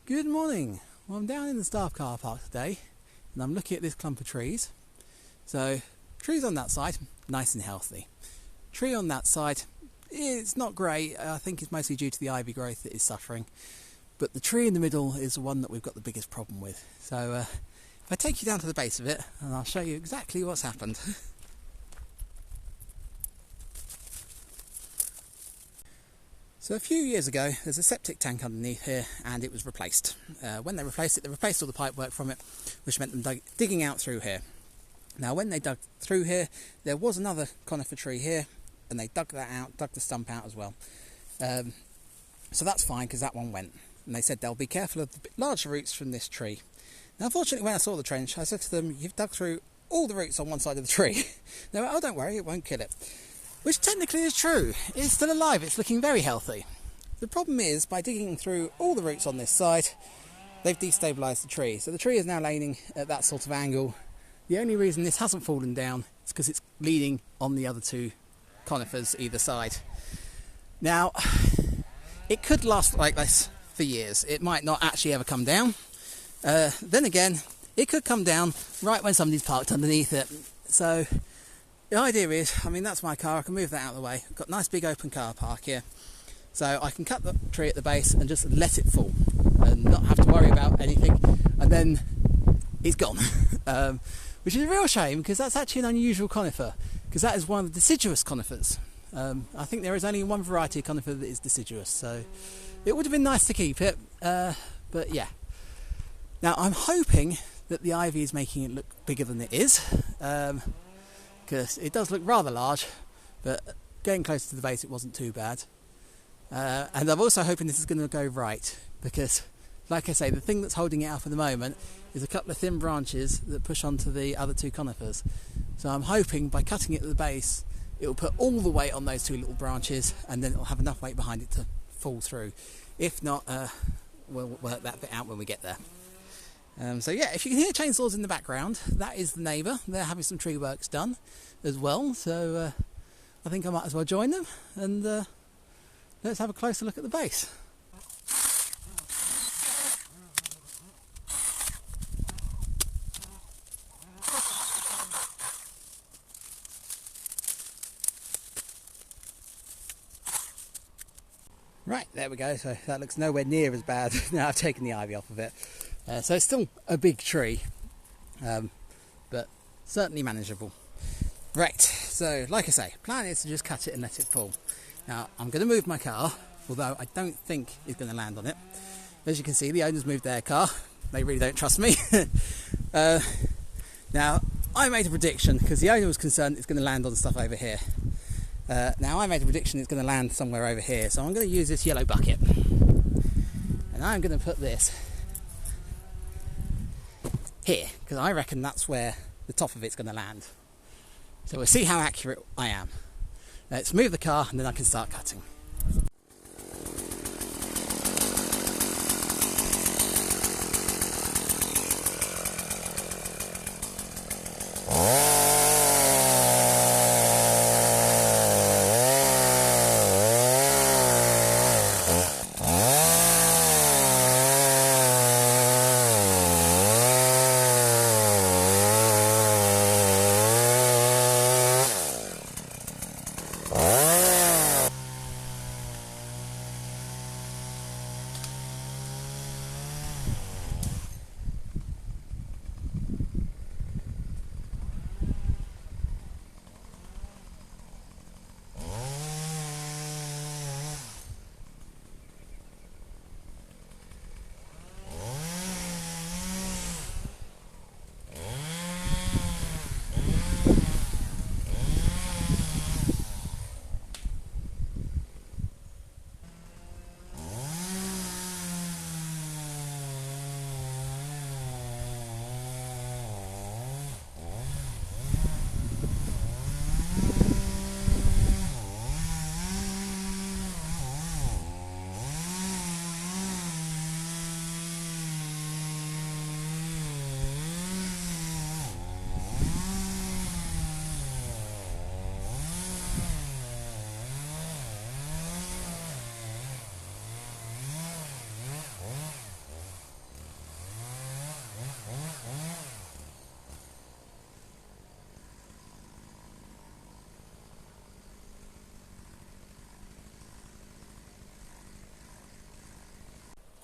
Good morning. Well, I'm down in the staff car park today and I'm looking at this clump of trees. So, trees on that side, nice and healthy. Tree on that side, it's not great. I think it's mostly due to the ivy growth that is suffering. But the tree in the middle is the one that we've got the biggest problem with. So, if I take you down to the base of it, and I'll show you exactly what's happened. So a few years ago, there's a septic tank underneath here and it was replaced. When they replaced it, they replaced all the pipework from it, which meant them digging out through here. Now when they dug through here, there was another conifer tree here and they dug that out, dug the stump out as well. So that's fine because that one went. And they said they'll be careful of the large roots from this tree. Now unfortunately when I saw the trench, I said to them, you've dug through all the roots on one side of the tree. They went, oh don't worry, it won't kill it. Which technically is true. It's still alive, it's looking very healthy. The problem is, by digging through all the roots on this side, they've destabilised the tree. So the tree is now leaning at that sort of angle. The only reason this hasn't fallen down is because it's leaning on the other two conifers either side. Now, it could last like this for years. It might not actually ever come down. Then again, it could come down right when somebody's parked underneath it. So the idea is, I mean that's my car, I can move that out of the way. I've got a nice big open car park here. So I can cut the tree at the base and just let it fall and not have to worry about anything. And then it's gone. Which is a real shame because that's actually an unusual conifer. Because that is one of the deciduous conifers. I think there is only one variety of conifer that is deciduous. So it would have been nice to keep it. But yeah. Now I'm hoping that the ivy is making it look bigger than it is. Because it does look rather large, but getting close to the base it wasn't too bad. And I'm also hoping this is going to go right, because like I say, the thing that's holding it up at the moment is a couple of thin branches that push onto the other two conifers. So I'm hoping by cutting it at the base it will put all the weight on those two little branches and then it will have enough weight behind it to fall through. If not, we'll work that bit out when we get there. So yeah, if you can hear chainsaws in the background, that is the neighbour. They're having some tree works done as well, so I think I might as well join them and let's have a closer look at the base. Right, there we go, so that looks nowhere near as bad now I've taken the ivy off of it. So it's still a big tree, but certainly manageable. Right, so like I say, plan is to just cut it and let it fall. Now I'm going to move my car, although I don't think it's going to land on it. As you can see, the owners moved their car. They really don't trust me. Now I made a prediction because the owner was concerned it's going to land on stuff over here. Now I made a prediction it's going to land somewhere over here, so I'm going to use this yellow bucket and I'm going to put this here because I reckon that's where the top of it's going to land. So we'll see how accurate I am. Let's move the car and then I can start cutting.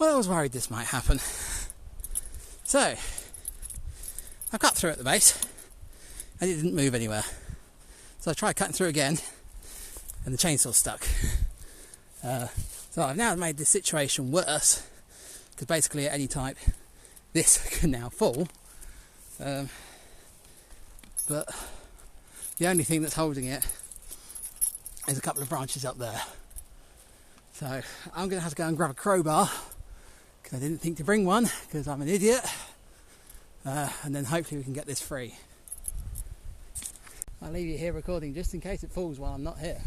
Well, I was worried this might happen. So, I cut through at the base and it didn't move anywhere. So I tried cutting through again and the chainsaw stuck. So I've now made this situation worse because basically at any time this can now fall. But the only thing that's holding it is a couple of branches up there. So I'm going to have to go and grab a crowbar because I didn't think to bring one because I'm an idiot. And then hopefully we can get this free. I'll leave you here recording just in case it falls while I'm not here.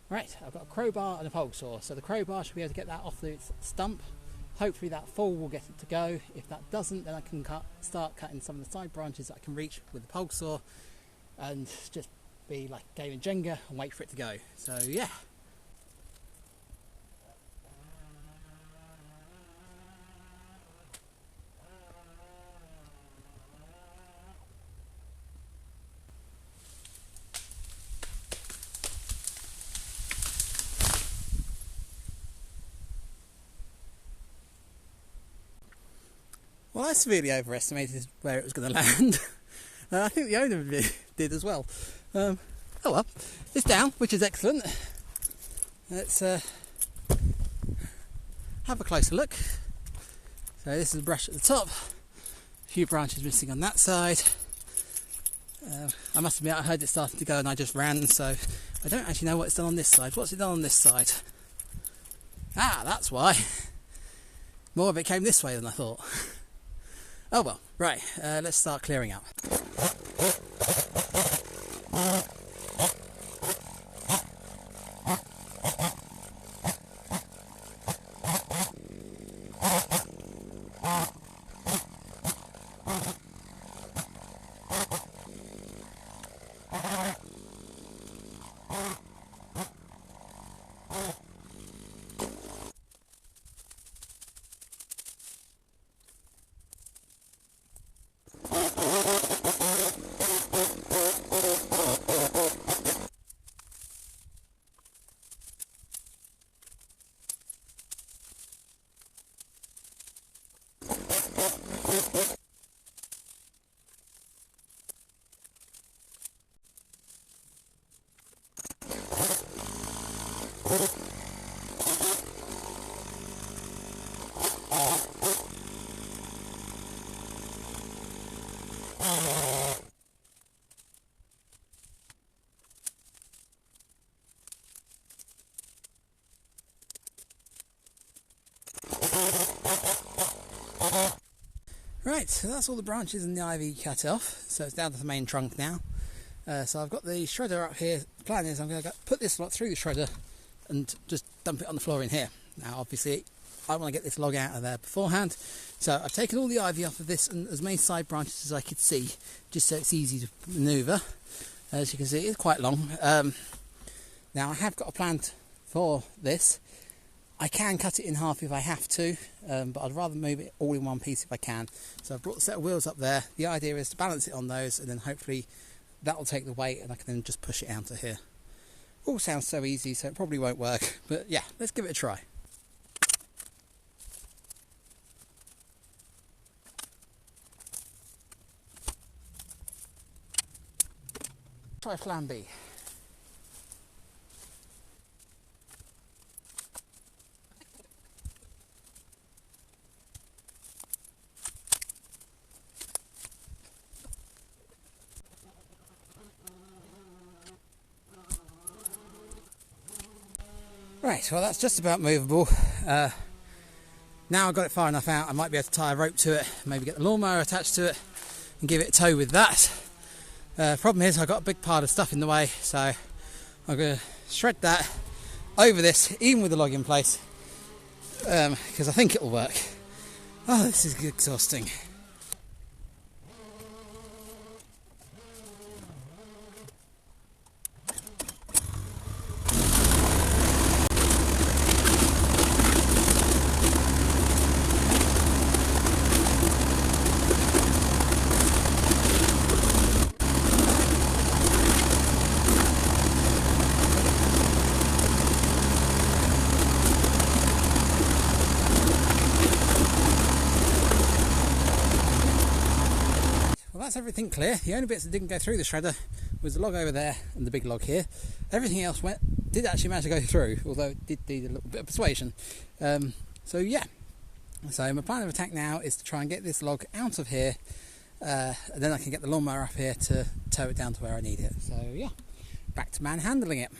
Right, I've got a crowbar and a pole saw, so the crowbar should be able to get that off the stump. Hopefully that fall will get it to go. If that doesn't, then I can start cutting some of the side branches that I can reach with the pole saw and just be like a game of Jenga and wait for it to go. So yeah. Well, I severely overestimated where it was going to land. I think the owner did as well. Oh well, it's down, which is excellent. Let's have a closer look. So this is a brush at the top, a few branches missing on that side. I must admit I heard it starting to go and I just ran, so I don't actually know what it's done on this side. What's it done on this side? Ah, that's why. More of it came this way than I thought. Oh well, right, let's start clearing up. Right, so that's all the branches and the ivy cut off, so it's down to the main trunk now. So I've got the shredder up here. The plan is I'm going to put this lot through the shredder and just dump it on the floor in here. Now obviously I want to get this log out of there beforehand, so I've taken all the ivy off of this and as many side branches as I could see, just so it's easy to manoeuvre. As you can see, it's quite long. Now I have got a plan for this. I can cut it in half if I have to, but I'd rather move it all in one piece if I can. So I've brought the set of wheels up there. The idea is to balance it on those and then hopefully that will take the weight and I can then just push it out to here. All sounds so easy, so it probably won't work, but yeah, let's give it a try. Try Plan B. Right, well that's just about movable. Now I've got it far enough out, I might be able to tie a rope to it, maybe get the lawnmower attached to it and give it a tow with that. Problem is I've got a big pile of stuff in the way, so I'm going to shred that over this, even with the log in place, because I think it'll work. Oh, this is exhausting. everything clear. The only bits that didn't go through the shredder was the log over there and the big log here. Everything else did actually manage to go through, although it did need a little bit of persuasion. So yeah, so my plan of attack now is to try and get this log out of here, and then I can get the lawnmower up here to tow it down to where I need it. So yeah, back to manhandling it.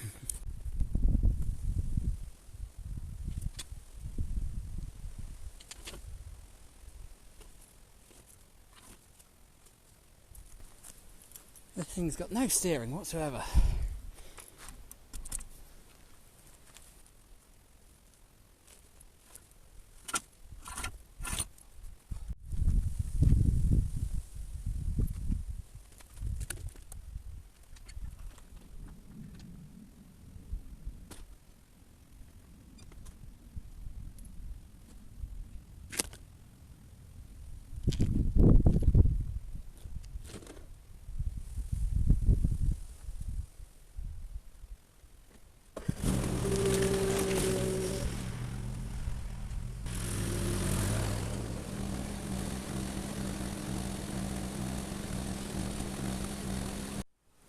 This thing's got no steering whatsoever.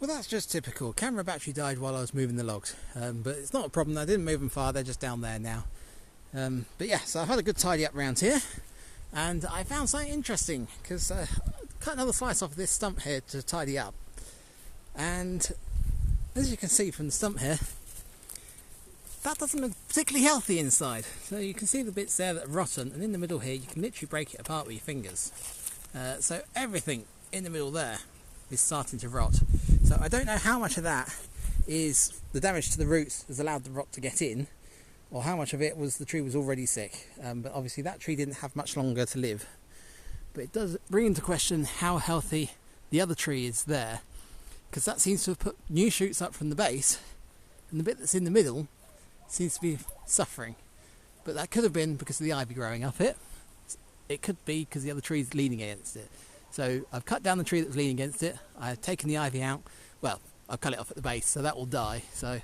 Well, that's just typical. Camera battery died while I was moving the logs, but it's not a problem. I didn't move them far, they're just down there now. But yeah, so I've had a good tidy up around here, and I found something interesting, because I cut another slice off of this stump here to tidy up, and as you can see from the stump here, that doesn't look particularly healthy inside. So you can see the bits there that are rotten, and in the middle here you can literally break it apart with your fingers. So everything in the middle there is starting to rot. So I don't know how much of that is the damage to the roots has allowed the rot to get in, or how much of it was the tree was already sick. But obviously that tree didn't have much longer to live. But it does bring into question how healthy the other tree is there, because that seems to have put new shoots up from the base, and the bit that's in the middle seems to be suffering. But that could have been because of the ivy growing up it. It could be because the other tree is leaning against it. So I've cut down the tree that was leaning against it. I've taken the ivy out. Well, I've cut it off at the base, so that will die. So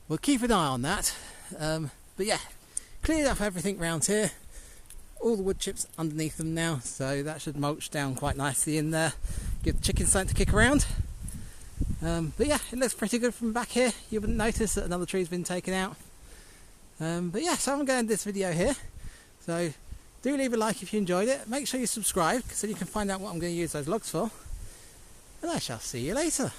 we'll keep an eye on that. But yeah, cleared up everything round here. All the wood chips underneath them now, so that should mulch down quite nicely in there. Give the chickens something to kick around. But yeah, it looks pretty good from back here. You wouldn't notice that another tree's been taken out. But yeah, so I'm going to end this video here. So do leave a like if you enjoyed it. Make sure you subscribe so you can find out what I'm going to use those logs for. And I shall see you later.